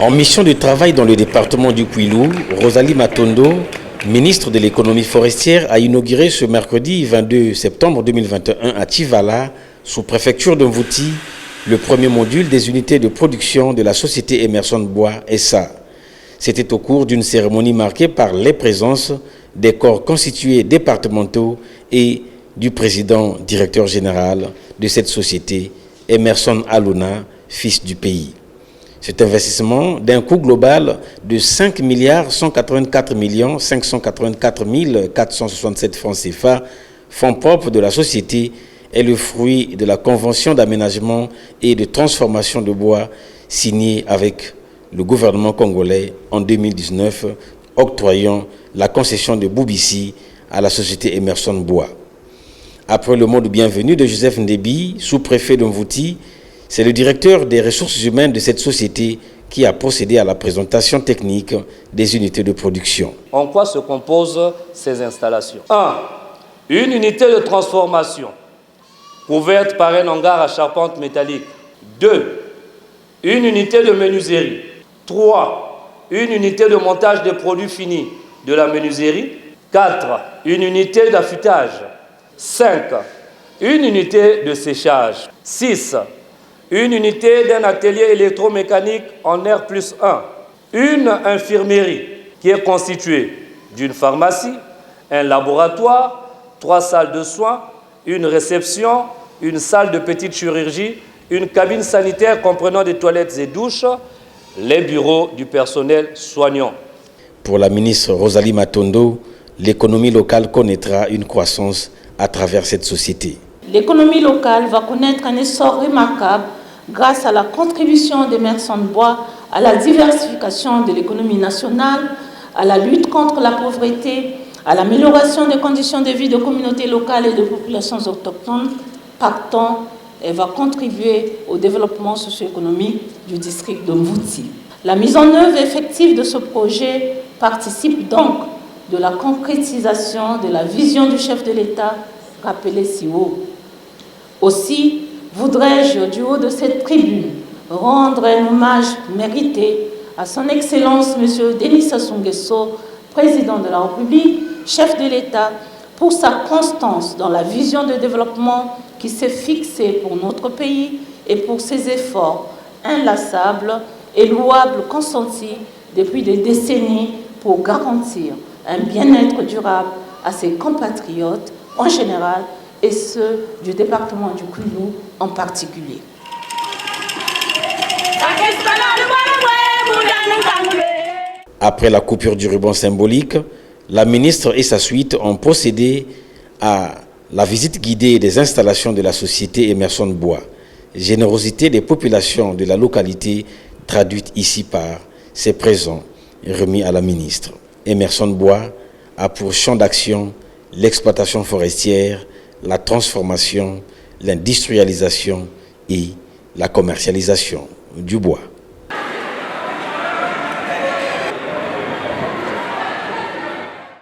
En mission de travail dans le département du Kwilu, Rosalie Matondo, ministre de l'économie forestière, a inauguré ce mercredi 22 septembre 2021 à Tivala, sous préfecture de Mvouti, le premier module des unités de production de la société Emerson Bois SA. C'était au cours d'une cérémonie marquée par les présences des corps constitués départementaux et du président directeur général de cette société, Emerson Aluna, fils du pays. Cet investissement d'un coût global de 5 184 584 467 francs CFA, fonds propres de la société, est le fruit de la convention d'aménagement et de transformation de bois signée avec le gouvernement congolais en 2019, octroyant la concession de Boubissi à la société Emerson Bois. Après le mot de bienvenue de Joseph Ndebi, sous-préfet de Mvouti, c'est le directeur des ressources humaines de cette société qui a procédé à la présentation technique des unités de production. En quoi se composent ces installations? 1. Une unité de transformation couverte par un hangar à charpente métallique. 2. Une unité de menuiserie. 3. Une unité de montage des produits finis de la menuiserie. 4. Une unité d'affûtage. 5. Une unité de séchage. 6. Une unité d'un atelier électromécanique en R+1. Une infirmerie qui est constituée d'une pharmacie, un laboratoire, 3 salles de soins, une réception, une salle de petite chirurgie, une cabine sanitaire comprenant des toilettes et douches, les bureaux du personnel soignant. Pour la ministre Rosalie Matondo, l'économie locale connaîtra une croissance à travers cette société. L'économie locale va connaître un essor remarquable grâce à la contribution d'Emerson Bois à la diversification de l'économie nationale, à la lutte contre la pauvreté, à l'amélioration des conditions de vie de communautés locales et de populations autochtones. Partant, elle va contribuer au développement socio-économique du district de Mvouti. La mise en œuvre effective de ce projet participe donc de la concrétisation de la vision du chef de l'État rappelée si haut. Aussi, voudrais-je, du haut de cette tribune, rendre un hommage mérité à son Excellence M. Denis Sassou Nguesso, président de la République, chef de l'État, pour sa constance dans la vision de développement qui s'est fixée pour notre pays et pour ses efforts inlassables et louables consentis depuis des décennies pour garantir un bien-être durable à ses compatriotes en général et ceux du département du Kwilu en particulier. Après la coupure du ruban symbolique, la ministre et sa suite ont procédé à la visite guidée des installations de la société Emerson Bois. Générosité des populations de la localité traduite ici par ces présents remis à la ministre. Emerson Bois a pour champ d'action l'exploitation forestière, la transformation, l'industrialisation et la commercialisation du bois.